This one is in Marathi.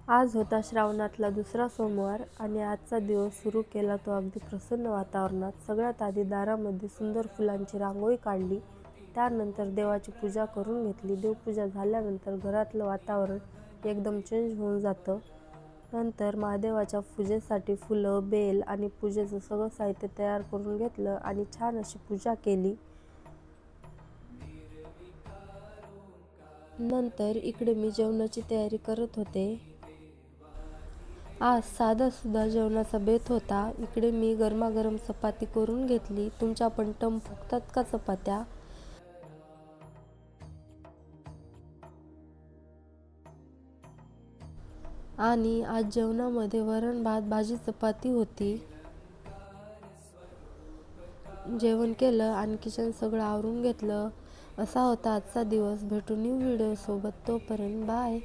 आज होता श्रावणातला दुसरा सोमवार आणि आजचा दिवस सुरू केला तो अगदी प्रसन्न वातावरणात. सगळ्यात आधी दारामध्ये सुंदर फुलांची रांगोळी काढली. त्यानंतर देवाची पूजा करून घेतली. देवपूजा झाल्यानंतर घरातलं वातावरण एकदम चेंज होऊन जातं. नंतर महादेवाच्या पूजेसाठी फुलं, बेल आणि पूजेचं सगळं साहित्य तयार करून घेतलं आणि छान अशी पूजा केली. नंतर इकडे मी जेवणाची तयारी करत होते. आज साधा सुद्धा जेवणाचा बेत होता. इकडे मी गरमागरम चपाती करून घेतली. तुमच्या पण टम फुगतात का चपात्या? आणि आज जेवणामध्ये वरण भात भाजी चपाती होती. जेवण केलं आणि किचन सगळं आवरून घेतलं. असा होता आजचा दिवस. भेटू न्यू व्हिडिओ सोबत. तोपर्यंत बाय.